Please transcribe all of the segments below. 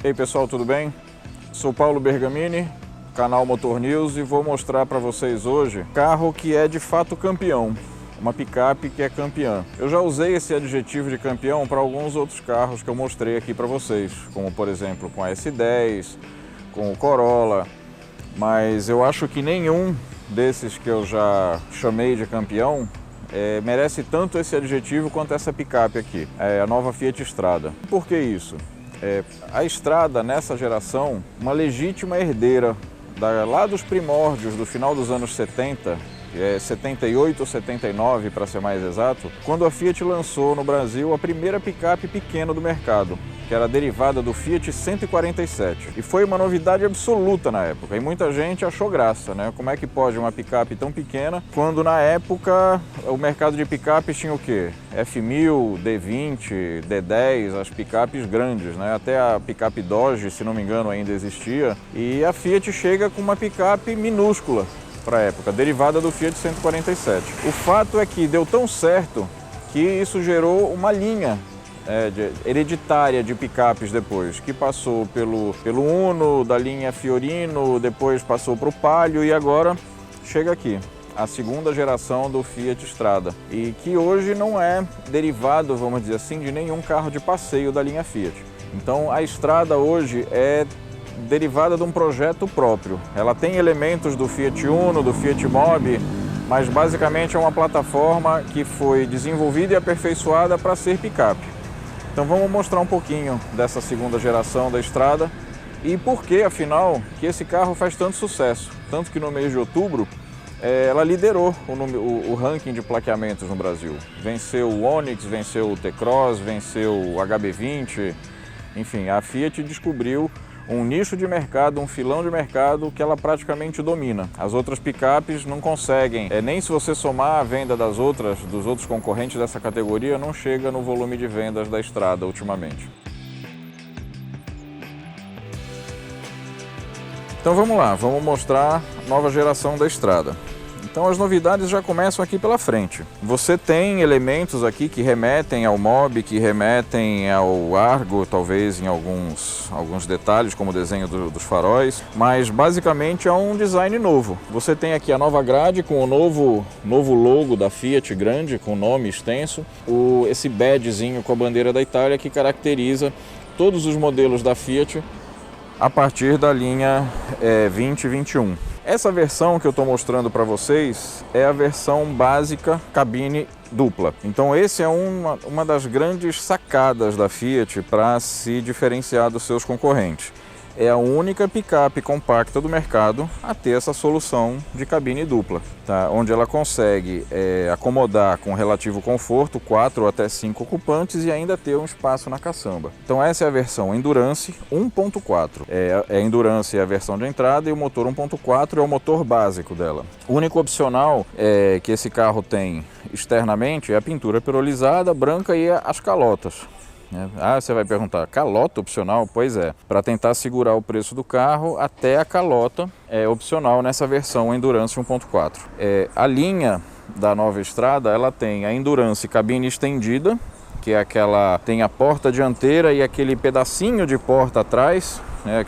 E aí pessoal, tudo bem? Sou Paulo Bergamini, canal Motor News, e vou mostrar para vocês hoje um carro que é de fato campeão, uma picape que é campeã. Eu já usei esse adjetivo de campeão para alguns outros carros que eu mostrei aqui para vocês, como por exemplo com a S10, com o Corolla, mas eu acho que nenhum desses que eu já chamei de campeão merece tanto esse adjetivo quanto essa picape aqui, a nova Fiat Strada. Por que isso? A Strada, nessa geração, uma legítima herdeira lá dos primórdios, do final dos anos 70, 78 ou 79 para ser mais exato, quando a Fiat lançou no Brasil a primeira picape pequena do mercado, que era derivada do Fiat 147. E foi uma novidade absoluta na época, e muita gente achou graça, né? Como é que pode uma picape tão pequena, quando na época o mercado de picapes tinha o quê? F1000, D20, D10, as picapes grandes, né? Até a picape Dodge, se não me engano, ainda existia, e a Fiat chega com uma picape minúscula para a época, derivada do Fiat 147. O fato é que deu tão certo que isso gerou uma linha hereditária de picapes depois, que passou pelo Uno, da linha Fiorino, depois passou para o Palio e agora chega aqui, a segunda geração do Fiat Strada, e que hoje não é derivado, vamos dizer assim, de nenhum carro de passeio da linha Fiat. Então a Strada hoje é derivada de um projeto próprio. Ela tem elementos do Fiat Uno, do Fiat Mobi, mas basicamente é uma plataforma que foi desenvolvida e aperfeiçoada para ser picape. Então vamos mostrar um pouquinho dessa segunda geração da Strada e por que, afinal, que esse carro faz tanto sucesso. Tanto que no mês de outubro ela liderou o ranking de plaqueamentos no Brasil. Venceu o Onix, venceu o T-Cross, venceu o HB20. Enfim, a Fiat descobriu um nicho de mercado, um filão de mercado que ela praticamente domina. As outras picapes não conseguem, nem se você somar a venda dos outros concorrentes dessa categoria, não chega no volume de vendas da Strada ultimamente. Então vamos lá, vamos mostrar a nova geração da Strada. Então as novidades já começam aqui pela frente. Você tem elementos aqui que remetem ao Mobi, que remetem ao Argo, talvez em alguns detalhes, como o desenho dos faróis, mas basicamente é um design novo. Você tem aqui a nova grade com o novo logo da Fiat grande, com o nome extenso, esse badgezinho com a bandeira da Itália que caracteriza todos os modelos da Fiat a partir da linha 2021. Essa versão que eu estou mostrando para vocês é a versão básica cabine dupla. Então esse é uma das grandes sacadas da Fiat para se diferenciar dos seus concorrentes. É a única picape compacta do mercado a ter essa solução de cabine dupla, tá? Onde ela consegue acomodar com relativo conforto 4 ou até 5 ocupantes e ainda ter um espaço na caçamba. Então essa é a versão Endurance 1.4. A Endurance é a versão de entrada e o motor 1.4 é o motor básico dela. O único opcional que esse carro tem externamente é a pintura perolizada, branca e as calotas. Você vai perguntar, calota opcional? Pois é, para tentar segurar o preço do carro, até a calota é opcional nessa versão Endurance 1.4. A linha da nova Strada, ela tem a Endurance cabine estendida, que é tem a porta dianteira e aquele pedacinho de porta atrás,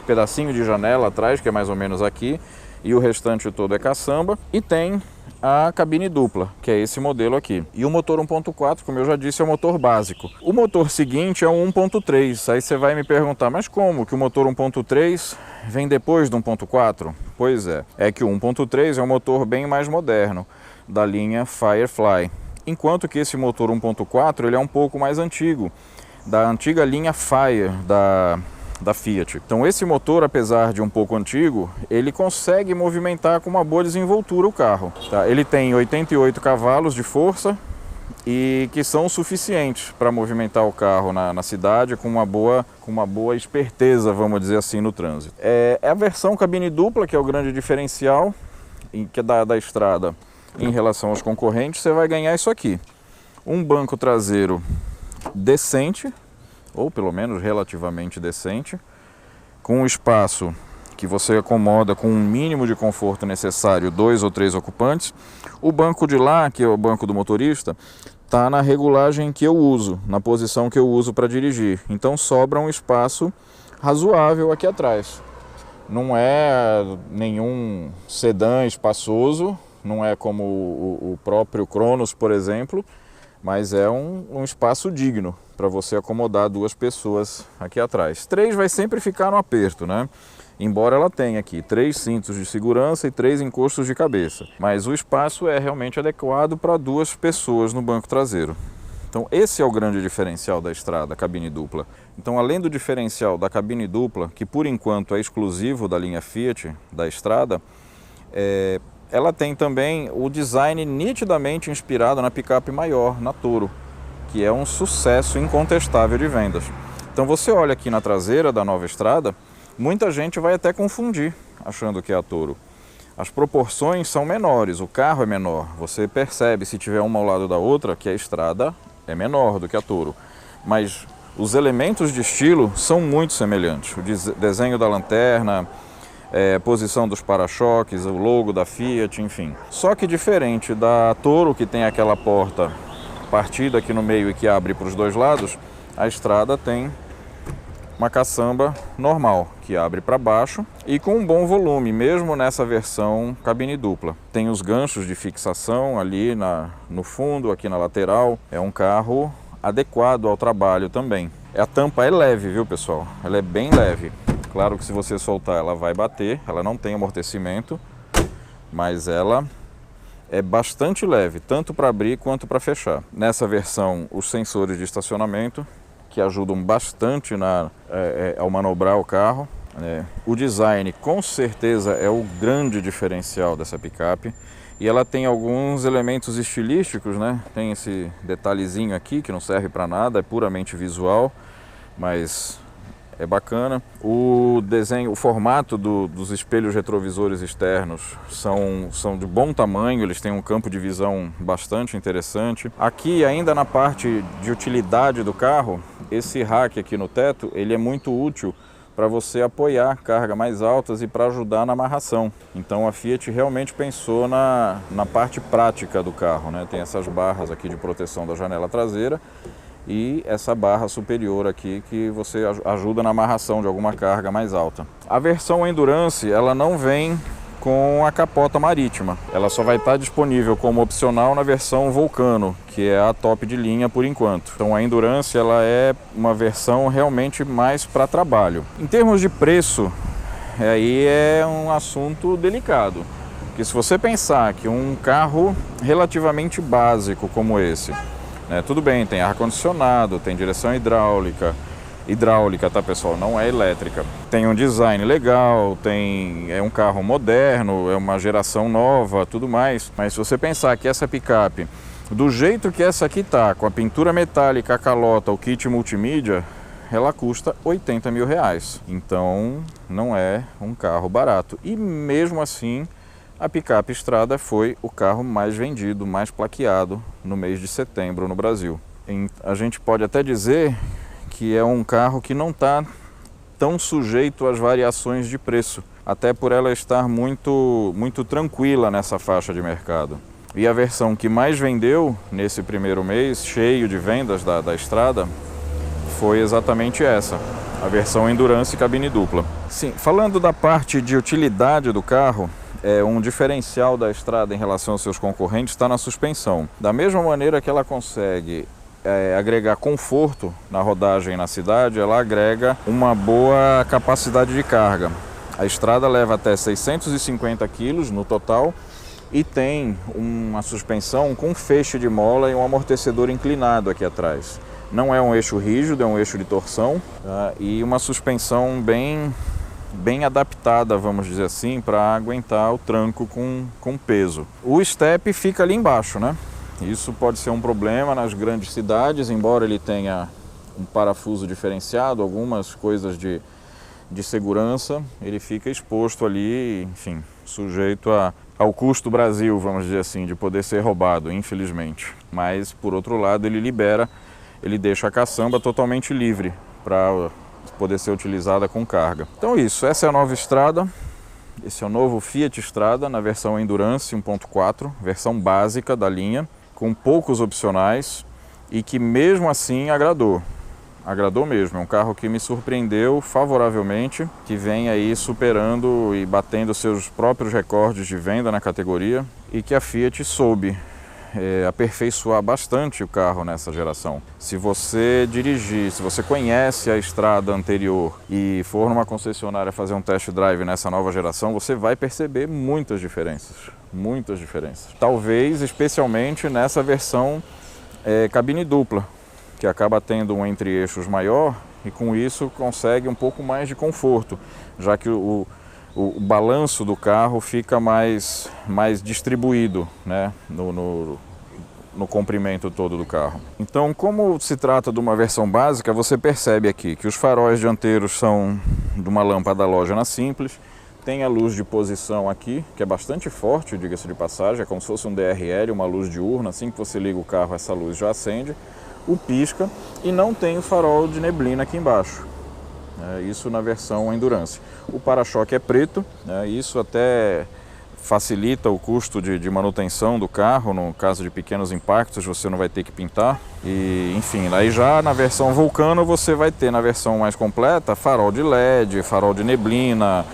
pedacinho de janela atrás, que é mais ou menos aqui, e o restante todo é caçamba, e tem a cabine dupla, que é esse modelo aqui. E o motor 1.4, como eu já disse, é o motor básico. O motor seguinte é o 1.3. Aí você vai me perguntar, mas como que o motor 1.3 vem depois do 1.4? Pois é que o 1.3 é um motor bem mais moderno, da linha Firefly. Enquanto que esse motor 1.4 ele é um pouco mais antigo, da antiga linha Fire, da Fiat. Então esse motor, apesar de um pouco antigo, ele consegue movimentar com uma boa desenvoltura o carro. Tá? Ele tem 88 cavalos de força e que são suficientes para movimentar o carro na cidade com uma boa esperteza, vamos dizer assim, no trânsito. É a versão cabine dupla que é o grande diferencial que da Strada em relação aos concorrentes. Você vai ganhar isso aqui: um banco traseiro decente, ou pelo menos relativamente decente, com um espaço que você acomoda com um mínimo de conforto necessário, 2 ou 3 ocupantes. O banco de lá, que é o banco do motorista, está na regulagem que eu uso, na posição que eu uso para dirigir. Então sobra um espaço razoável aqui atrás. Não é nenhum sedã espaçoso, não é como o próprio Cronos, por exemplo, mas é um espaço digno para você acomodar 2 pessoas aqui atrás. 3 vai sempre ficar no aperto, né? Embora ela tenha aqui 3 cintos de segurança e 3 encostos de cabeça. Mas o espaço é realmente adequado para 2 pessoas no banco traseiro. Então esse é o grande diferencial da Strada, a cabine dupla. Então, além do diferencial da cabine dupla, que por enquanto é exclusivo da linha Fiat, da Strada, ela tem também o design nitidamente inspirado na picape maior, na Toro, que é um sucesso incontestável de vendas. Então você olha aqui na traseira da nova Strada, muita gente vai até confundir, achando que é a Toro. As proporções são menores, o carro é menor. Você percebe, se tiver uma ao lado da outra, que a Strada é menor do que a Toro. Mas os elementos de estilo são muito semelhantes. O desenho da lanterna, a posição dos para-choques, o logo da Fiat, enfim. Só que diferente da Toro, que tem aquela porta partida aqui no meio e que abre para os 2 lados, a Strada tem uma caçamba normal, que abre para baixo e com um bom volume, mesmo nessa versão cabine dupla. Tem os ganchos de fixação ali no fundo, aqui na lateral. É um carro adequado ao trabalho também. A tampa é leve, viu, pessoal? Ela é bem leve. Claro que se você soltar ela vai bater, ela não tem amortecimento, mas ela é bastante leve, tanto para abrir quanto para fechar. Nessa versão, os sensores de estacionamento, que ajudam bastante ao manobrar o carro. O design, com certeza, é o grande diferencial dessa picape. E ela tem alguns elementos estilísticos, né? Tem esse detalhezinho aqui que não serve para nada, é puramente visual, mas é bacana. O desenho, o formato dos espelhos retrovisores externos são de bom tamanho, eles têm um campo de visão bastante interessante. Aqui, ainda na parte de utilidade do carro, esse rack aqui no teto, ele é muito útil para você apoiar cargas mais altas e para ajudar na amarração. Então a Fiat realmente pensou na parte prática do carro, né? Tem essas barras aqui de proteção da janela traseira e essa barra superior aqui que você ajuda na amarração de alguma carga mais alta. A versão Endurance, ela não vem com a capota marítima. Ela só vai estar disponível como opcional na versão Vulcano, que é a top de linha por enquanto. Então a Endurance, ela é uma versão realmente mais para trabalho. Em termos de preço, aí é um assunto delicado. Porque se você pensar que um carro relativamente básico como esse, né, tudo bem, tem ar-condicionado, tem direção hidráulica, tá, pessoal? Não é elétrica. Tem um design legal, é um carro moderno, é uma geração nova, tudo mais. Mas se você pensar que essa picape, do jeito que essa aqui tá, com a pintura metálica, a calota, o kit multimídia, ela custa R$80 mil. Então não é um carro barato. E mesmo assim, a picape Strada foi o carro mais vendido, mais plaqueado no mês de setembro no Brasil. A gente pode até dizer que é um carro que não está tão sujeito às variações de preço, até por ela estar muito tranquila nessa faixa de mercado. E a versão que mais vendeu nesse primeiro mês, cheio de vendas da Strada, foi exatamente essa, a versão Endurance cabine dupla. Sim, falando da parte de utilidade do carro, um diferencial da Strada em relação aos seus concorrentes está na suspensão. Da mesma maneira que ela consegue agregar conforto na rodagem na cidade, ela agrega uma boa capacidade de carga. A Strada leva até 650 kg no total e tem uma suspensão com feixe de mola e um amortecedor inclinado aqui atrás. Não é um eixo rígido, é um eixo de torção, tá? E uma suspensão bem adaptada, vamos dizer assim, para aguentar o tranco com peso. O step fica ali embaixo, né? Isso pode ser um problema nas grandes cidades, embora ele tenha um parafuso diferenciado, algumas coisas de segurança, ele fica exposto ali, enfim, sujeito ao custo Brasil, vamos dizer assim, de poder ser roubado, infelizmente. Mas, por outro lado, ele deixa a caçamba totalmente livre para poder ser utilizada com carga. Então isso, essa é a nova Strada. Esse é o novo Fiat Strada na versão Endurance 1.4, versão básica da linha, com poucos opcionais e que mesmo assim agradou. agradou mesmo. É um carro que me surpreendeu favoravelmente, que vem aí superando e batendo seus próprios recordes de venda na categoria e que a Fiat soube aperfeiçoar bastante o carro nessa geração. Se você dirigir, se você conhece a estrada anterior e for numa concessionária fazer um test drive nessa nova geração, você vai perceber muitas diferenças, muitas diferenças. Talvez especialmente nessa versão cabine dupla, que acaba tendo um entre-eixos maior e com isso consegue um pouco mais de conforto, já que o balanço do carro fica mais distribuído, né, no comprimento todo do carro. Então, como se trata de uma versão básica, você percebe aqui que os faróis dianteiros são de uma lâmpada halógena simples, tem a luz de posição aqui, que é bastante forte, diga-se de passagem, é como se fosse um DRL, uma luz diurna, assim que você liga o carro essa luz já acende, o pisca e não tem o farol de neblina aqui embaixo. Isso na versão Endurance. O para-choque é preto, isso até facilita o custo de manutenção do carro. No caso de pequenos impactos você não vai ter que pintar. E enfim, aí já na versão Vulcano você vai ter, na versão mais completa, farol de LED, farol de neblina,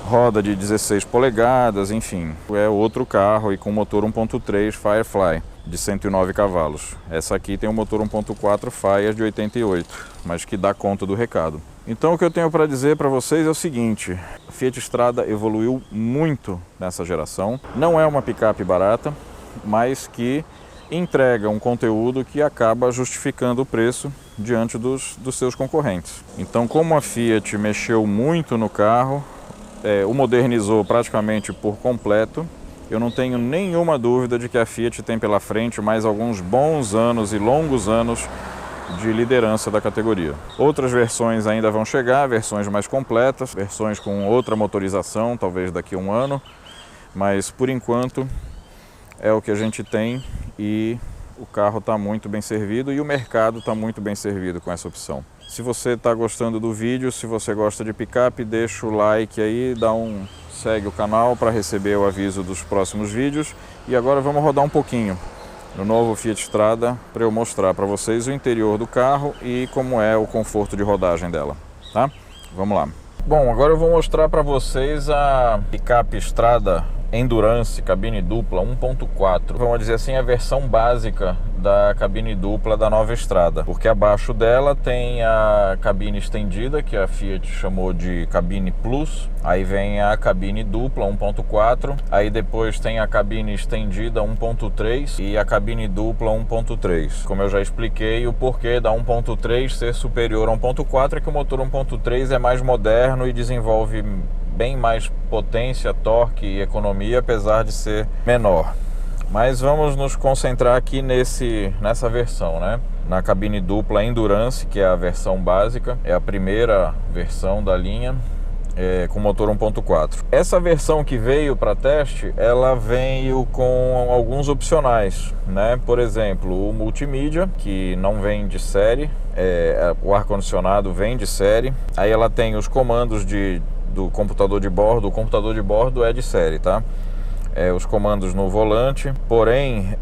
roda de 16 polegadas, enfim. É outro carro e com motor 1.3 Firefly de 109 cavalos. Essa aqui tem um motor 1.4 Fiat de 88, mas que dá conta do recado. Então o que eu tenho para dizer para vocês é o seguinte: a Fiat Strada evoluiu muito nessa geração. Não é uma picape barata, mas que entrega um conteúdo que acaba justificando o preço diante dos seus concorrentes. Então, como a Fiat mexeu muito no carro, o modernizou praticamente por completo, eu não tenho nenhuma dúvida de que a Fiat tem pela frente mais alguns bons anos e longos anos de liderança da categoria. Outras versões ainda vão chegar, versões mais completas, versões com outra motorização, talvez daqui a um ano, mas por enquanto é o que a gente tem e o carro está muito bem servido e o mercado está muito bem servido com essa opção. Se você está gostando do vídeo, se você gosta de picape, deixa o like aí, segue o canal para receber o aviso dos próximos vídeos. E agora vamos rodar um pouquinho no novo Fiat Strada para eu mostrar para vocês o interior do carro e como é o conforto de rodagem dela, tá? Vamos lá. Bom, agora eu vou mostrar para vocês a picape Strada Endurance cabine dupla 1.4, vamos dizer assim, a versão básica da cabine dupla da nova Strada, porque abaixo dela tem a cabine estendida, que a Fiat chamou de cabine Plus, aí vem a cabine dupla 1.4, aí depois tem a cabine estendida 1.3 e a cabine dupla 1.3. Como eu já expliquei, o porquê da 1.3 ser superior a 1.4 é que o motor 1.3 é mais moderno e desenvolve bem mais potência, torque e economia, apesar de ser menor. Mas vamos nos concentrar aqui nessa versão, né? Na cabine dupla Endurance, que é a versão básica, é a primeira versão da linha, com motor 1.4. Essa versão que veio para teste, ela veio com alguns opcionais, né? Por exemplo, o multimídia, que não vem de série, o ar-condicionado vem de série, aí ela tem os comandos do computador de bordo. O computador de bordo é de série, tá? Os comandos no volante, porém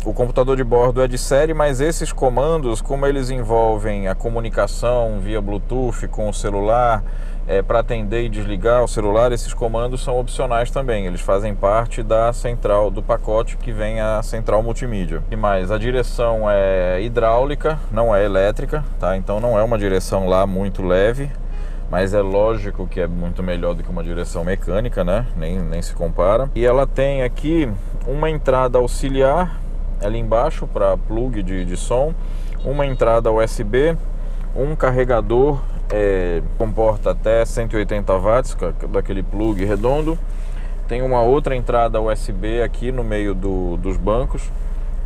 o computador de bordo é de série, mas esses comandos, como eles envolvem a comunicação via Bluetooth com o celular, para atender e desligar o celular, esses comandos são opcionais também, eles fazem parte da central do pacote que vem a central multimídia. E mais, a direção é hidráulica, não é elétrica, tá? Então não é uma direção lá muito leve, mas é lógico que é muito melhor do que uma direção mecânica, né? Nem se compara. E ela tem aqui uma entrada auxiliar ali embaixo para plug de som, uma entrada USB, um carregador, comporta até 180 watts, daquele plug redondo. Tem uma outra entrada USB aqui no meio dos bancos,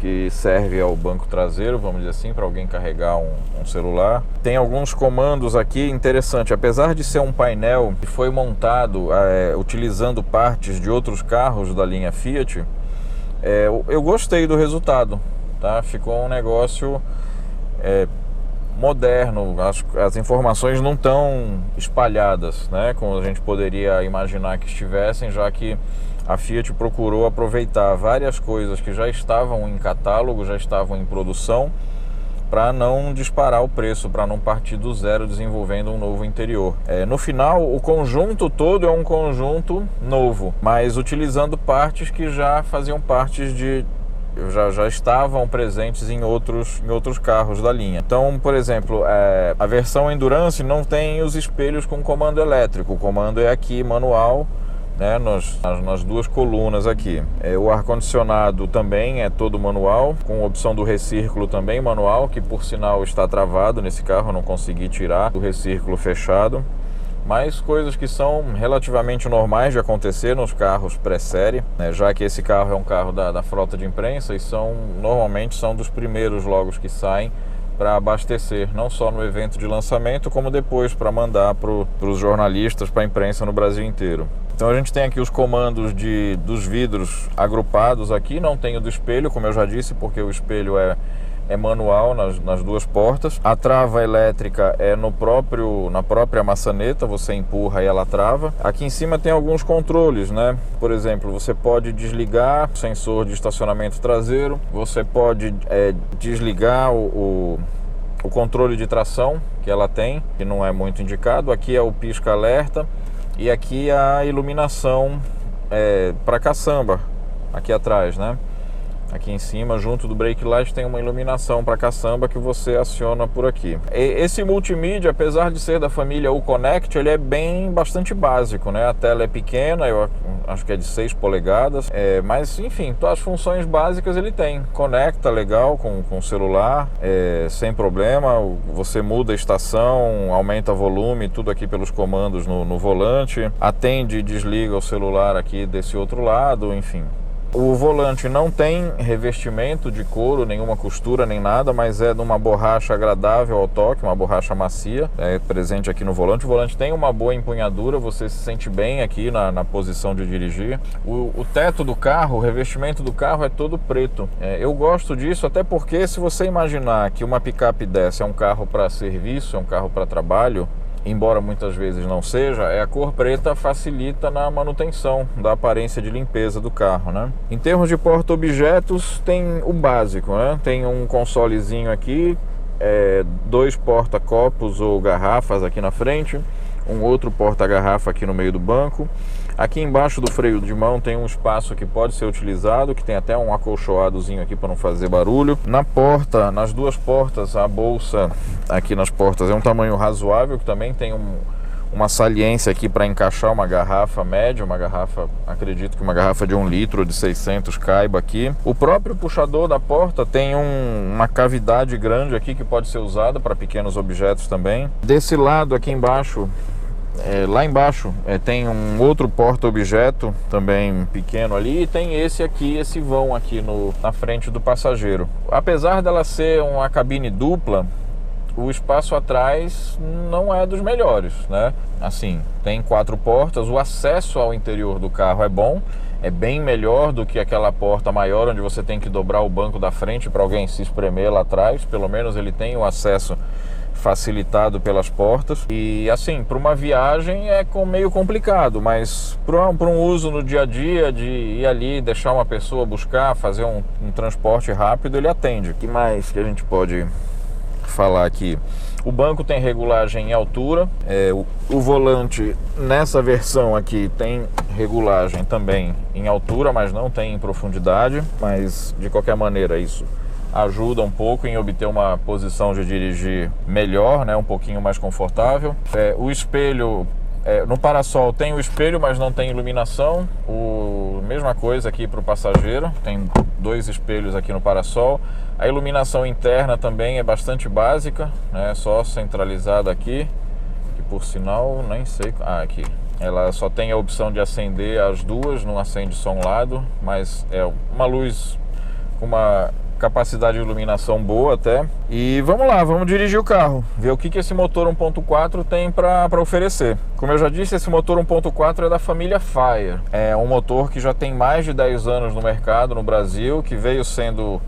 que serve ao banco traseiro, vamos dizer assim, para alguém carregar um celular. Tem alguns comandos aqui interessantes, apesar de ser um painel que foi montado utilizando partes de outros carros da linha Fiat, eu gostei do resultado, tá? Ficou um negócio moderno, as informações não estão espalhadas, né, como a gente poderia imaginar que estivessem, já que a Fiat procurou aproveitar várias coisas que já estavam em catálogo, já estavam em produção, para não disparar o preço, para não partir do zero desenvolvendo um novo interior. No final, o conjunto todo é um conjunto novo, mas utilizando partes que já faziam partes já estavam presentes em outros carros da linha. Então, por exemplo, a versão Endurance não tem os espelhos com comando elétrico, o comando é aqui manual, né, nas duas colunas aqui. O ar-condicionado também é todo manual, com opção do recírculo também manual, que por sinal está travado nesse carro, eu não consegui tirar o recírculo fechado. Mas coisas que são relativamente normais de acontecer nos carros pré-série, né, já que esse carro é um carro da frota de imprensa e normalmente são dos primeiros logos que saem para abastecer, não só no evento de lançamento, como depois para mandar para os jornalistas, para a imprensa no Brasil inteiro. Então a gente tem aqui os comandos dos vidros agrupados aqui, não tem o do espelho, como eu já disse, porque o espelho é manual nas duas portas. A trava elétrica é na própria maçaneta, você empurra e ela trava. Aqui em cima tem alguns controles, né? Por exemplo, você pode desligar o sensor de estacionamento traseiro, você pode desligar o controle de tração que ela tem, que não é muito indicado. Aqui é o pisca-alerta e aqui a iluminação para caçamba, aqui atrás, né? Aqui em cima, junto do brake light, tem uma iluminação para caçamba que você aciona por aqui. Esse multimídia, apesar de ser da família Uconnect, ele é bastante básico, né? A tela é pequena, eu acho que é de 6 polegadas, mas enfim, todas as funções básicas ele tem. Conecta legal com o celular, sem problema. Você muda a estação, aumenta volume, tudo aqui pelos comandos no volante. Atende e desliga o celular aqui desse outro lado, enfim. O volante não tem revestimento de couro, nenhuma costura nem nada, mas é de uma borracha agradável ao toque, uma borracha macia, presente aqui no volante. O volante tem uma boa empunhadura, você se sente bem aqui na posição de dirigir. O teto do carro, o revestimento do carro é todo preto. Eu gosto disso até porque, se você imaginar que uma picape dessa é um carro para serviço, é um carro para trabalho, embora muitas vezes não seja, a cor preta facilita na manutenção da aparência de limpeza do carro, né? Em termos de porta-objetos, tem o básico, né? Tem um consolezinho aqui, 2 porta-copos ou garrafas aqui na frente, um outro porta-garrafa aqui no meio do banco. Aqui embaixo do freio de mão tem um espaço que pode ser utilizado, que tem até um acolchoadozinho aqui para não fazer barulho. Nas duas portas, a bolsa aqui nas portas é um tamanho razoável, que também tem uma saliência aqui para encaixar uma garrafa média, acredito que uma garrafa de 1 litro, de 600 caiba aqui. O próprio puxador da porta tem uma cavidade grande aqui que pode ser usada para pequenos objetos também. Desse lado aqui embaixo, lá embaixo tem um outro porta-objeto também pequeno ali, e tem esse vão aqui na frente do passageiro. Apesar dela ser uma cabine dupla, o espaço atrás não é dos melhores, né? Assim, tem 4 portas, o acesso ao interior do carro é bom, é bem melhor do que aquela porta maior onde você tem que dobrar o banco da frente para alguém se espremer lá atrás. Pelo menos ele tem o acesso facilitado pelas portas. E assim, para uma viagem é meio complicado, mas para um uso no dia a dia, de ir ali, deixar uma pessoa buscar, fazer um transporte rápido, ele atende. O que mais que a gente pode falar aqui? O banco tem regulagem em altura, o volante nessa versão aqui tem regulagem também em altura, mas não tem em profundidade, mas de qualquer maneira isso ajuda um pouco em obter uma posição de dirigir melhor, né, um pouquinho mais confortável. O espelho, no parasol tem o espelho, mas não tem iluminação. Mesma coisa aqui para o passageiro, tem 2 espelhos aqui no parasol. A iluminação interna também é bastante básica, né, só centralizada aqui, que por sinal nem sei... aqui. Ela só tem a opção de acender as duas, não acende só um lado, mas é uma luz com uma capacidade de iluminação boa até. E vamos lá, vamos dirigir o carro, ver o que esse motor 1.4 tem para oferecer. Como eu já disse, esse motor 1.4 é da família Fire. É um motor que já tem mais de 10 anos no mercado no Brasil, que veio sendo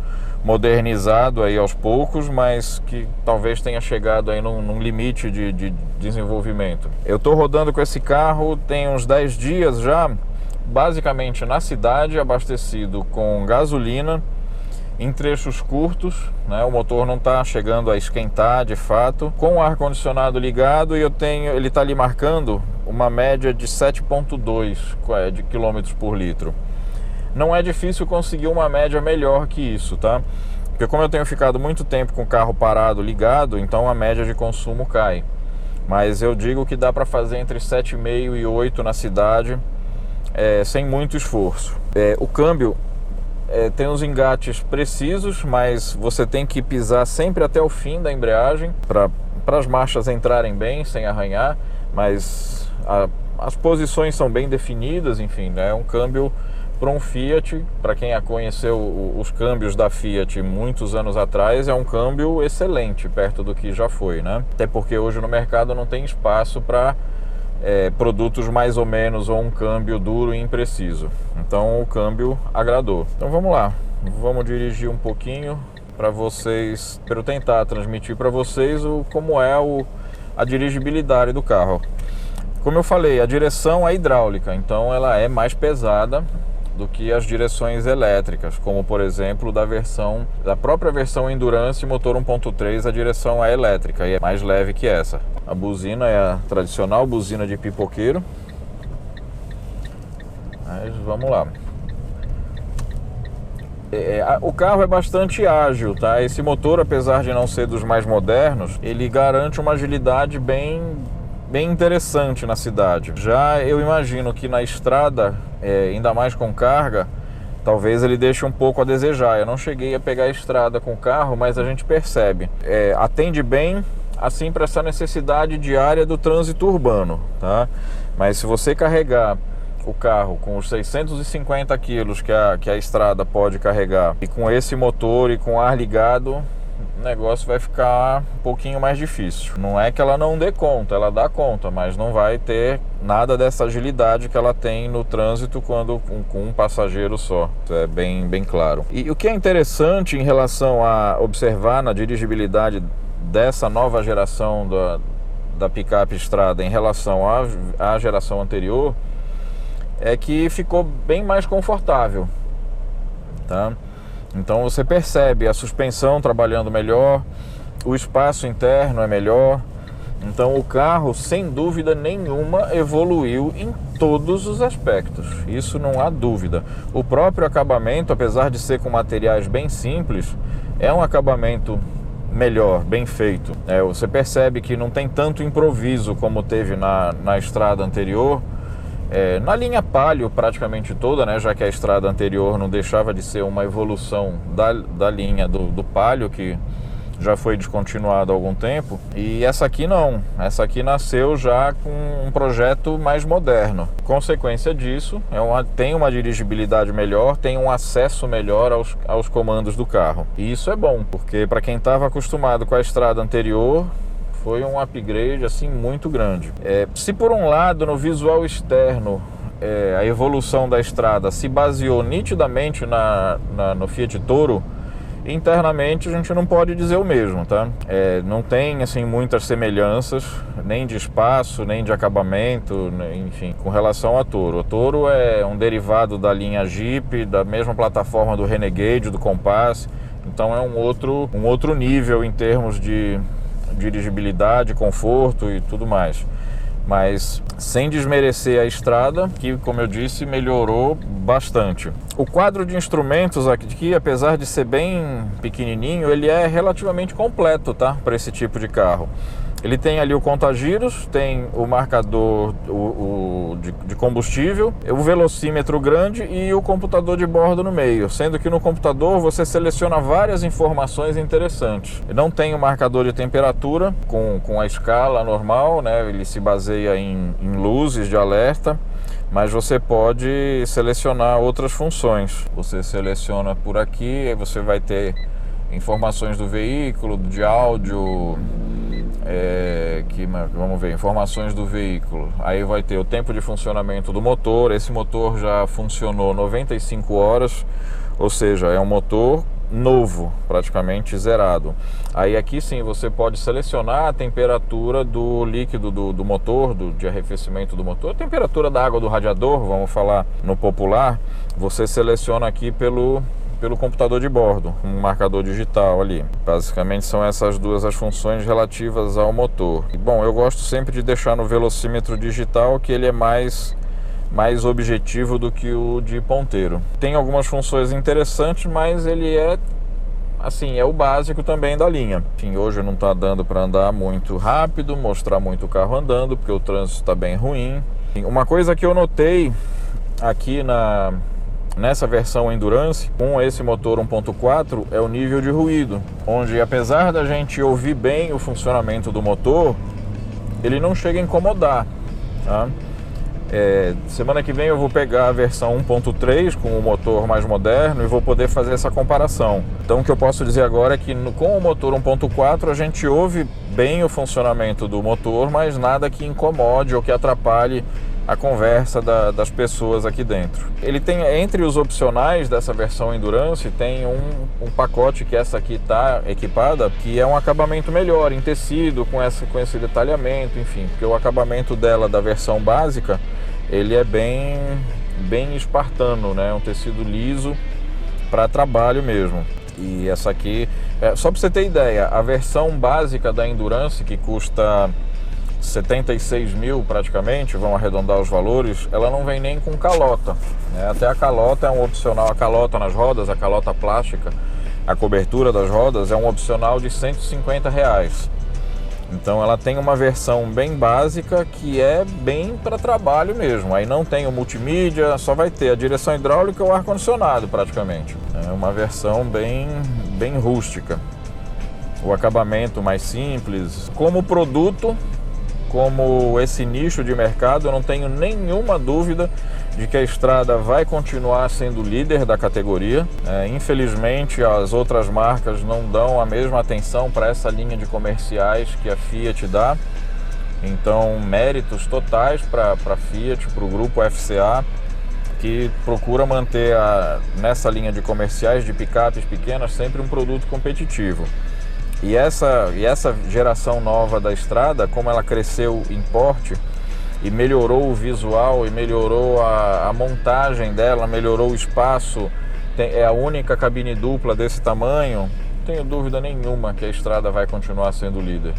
modernizado aí aos poucos, mas que talvez tenha chegado aí num limite de desenvolvimento. Eu estou rodando com esse carro tem uns 10 dias já, basicamente na cidade, abastecido com gasolina, em trechos curtos, né? O motor não está chegando a esquentar de fato, com o ar-condicionado ligado, e ele está ali marcando uma média de 7,2 de quilômetros por litro. Não é difícil conseguir uma média melhor que isso, tá? Porque como eu tenho ficado muito tempo com o carro parado ligado, então a média de consumo cai. Mas eu digo que dá para fazer entre 7,5 e 8 na cidade, sem muito esforço. O câmbio tem os engates precisos, mas você tem que pisar sempre até o fim da embreagem para as marchas entrarem bem, sem arranhar, mas as posições são bem definidas, enfim, né? É um câmbio para um Fiat. Para quem conheceu os câmbios da Fiat muitos anos atrás, é um câmbio excelente perto do que já foi, né? Até porque hoje no mercado não tem espaço para produtos mais ou menos, ou um câmbio duro e impreciso. Então o câmbio agradou. Então vamos lá, vamos dirigir um pouquinho para vocês, para eu tentar transmitir para vocês como é a dirigibilidade do carro. Como eu falei, a direção é hidráulica, então ela é mais pesada do que as direções elétricas, como por exemplo da própria versão Endurance motor 1.3, a direção é elétrica e é mais leve que essa. A buzina é a tradicional buzina de pipoqueiro. Mas vamos lá. O carro é bastante ágil, tá? Esse motor, apesar de não ser dos mais modernos, ele garante uma agilidade bem interessante na cidade. Já eu imagino que na estrada, ainda mais com carga, talvez ele deixe um pouco a desejar. Eu não cheguei a pegar a estrada com o carro, mas a gente percebe. Atende bem, assim, para essa necessidade diária do trânsito urbano, tá? Mas se você carregar o carro com os 650 quilos que a estrada pode carregar, e com esse motor e com ar ligado, o negócio vai ficar um pouquinho mais difícil. Não é que ela não dê conta, ela dá conta, mas não vai ter nada dessa agilidade que ela tem no trânsito com um passageiro só. Isso é bem claro. E o que é interessante em relação a observar na dirigibilidade dessa nova geração da picape estrada em relação à geração anterior, é que ficou bem mais confortável, tá? Então você percebe a suspensão trabalhando melhor, o espaço interno é melhor. Então o carro, sem dúvida nenhuma, evoluiu em todos os aspectos. Isso não há dúvida. O próprio acabamento, apesar de ser com materiais bem simples, é um acabamento melhor, bem feito. Você percebe que não tem tanto improviso como teve na estrada anterior. Na linha Palio praticamente toda, né, já que a estrada anterior não deixava de ser uma evolução da linha do Palio, que já foi descontinuado há algum tempo. E essa aqui não, essa aqui nasceu já com um projeto mais moderno. Consequência disso, tem uma dirigibilidade melhor, tem um acesso melhor aos comandos do carro. E isso é bom, porque para quem estava acostumado com a estrada anterior, foi um upgrade assim muito grande. Se por um lado no visual externo a evolução da estrada se baseou nitidamente no Fiat Toro, internamente a gente não pode dizer o mesmo, tá? Não tem assim muitas semelhanças, nem de espaço, nem de acabamento, enfim, com relação a Toro. O Toro é um derivado da linha Jeep, da mesma plataforma do Renegade, do Compass, então é um outro nível em termos de dirigibilidade, conforto e tudo mais. Mas sem desmerecer a estrada, que, como eu disse, melhorou bastante. O quadro de instrumentos aqui, apesar de ser bem pequenininho, ele é relativamente completo, tá? Para esse tipo de carro. Ele tem ali o conta-giros, tem o marcador de combustível, o velocímetro grande e o computador de bordo no meio, sendo que no computador você seleciona várias informações interessantes. Não tem o marcador de temperatura com a escala normal, né? Ele se baseia em luzes de alerta, mas você pode selecionar outras funções. Você seleciona por aqui, aí você vai ter informações do veículo, de áudio, vamos ver, informações do veículo. Aí vai ter o tempo de funcionamento do motor. Esse motor já funcionou 95 horas, ou seja, é um motor novo, praticamente zerado. Aí aqui sim você pode selecionar a temperatura do líquido do motor, de arrefecimento do motor, a temperatura da água do radiador, vamos falar no popular. Você seleciona aqui pelo pelo computador de bordo, um marcador digital ali. Basicamente são essas duas as funções relativas ao motor. Bom, eu gosto sempre de deixar no velocímetro digital, que ele é mais objetivo do que o de ponteiro. Tem algumas funções interessantes, mas ele é o básico também da linha. Enfim, hoje não está dando para andar muito rápido, mostrar muito o carro andando, porque o trânsito está bem ruim. Uma coisa que eu notei aqui nessa versão Endurance, com esse motor 1.4, é o nível de ruído, onde apesar da gente ouvir bem o funcionamento do motor, ele não chega a incomodar, tá? Semana que vem eu vou pegar a versão 1.3 com o motor mais moderno e vou poder fazer essa comparação. Então o que eu posso dizer agora é que com o motor 1.4 a gente ouve bem o funcionamento do motor, mas nada que incomode ou que atrapalhe a conversa das pessoas aqui dentro. Ele tem, entre os opcionais dessa versão Endurance, tem um pacote que essa aqui está equipada, que é um acabamento melhor em tecido, com esse detalhamento, enfim, porque o acabamento dela da versão básica, ele é bem espartano, né? Um tecido liso para trabalho mesmo. E essa aqui, só para você ter ideia, a versão básica da Endurance, que custa 76 mil praticamente, vamos arredondar os valores, ela não vem nem com calota, né? Até a calota é um opcional, a calota nas rodas, a calota plástica, a cobertura das rodas é um opcional de R$150. Então ela tem uma versão bem básica que é bem para trabalho mesmo. Aí não tem o multimídia, só vai ter a direção hidráulica e o ar-condicionado praticamente. É uma versão bem rústica. O acabamento mais simples. Como produto, como esse nicho de mercado, eu não tenho nenhuma dúvida de que a Strada vai continuar sendo líder da categoria. Infelizmente, as outras marcas não dão a mesma atenção para essa linha de comerciais que a Fiat dá. Então, méritos totais para a Fiat, para o grupo FCA, que procura manter nessa linha de comerciais, de picapes pequenas, sempre um produto competitivo. E essa geração nova da Strada, como ela cresceu em porte e melhorou o visual e melhorou a montagem dela, melhorou o espaço, é a única cabine dupla desse tamanho, não tenho dúvida nenhuma que a Strada vai continuar sendo líder.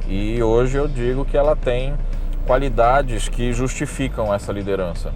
E hoje eu digo que ela tem qualidades que justificam essa liderança.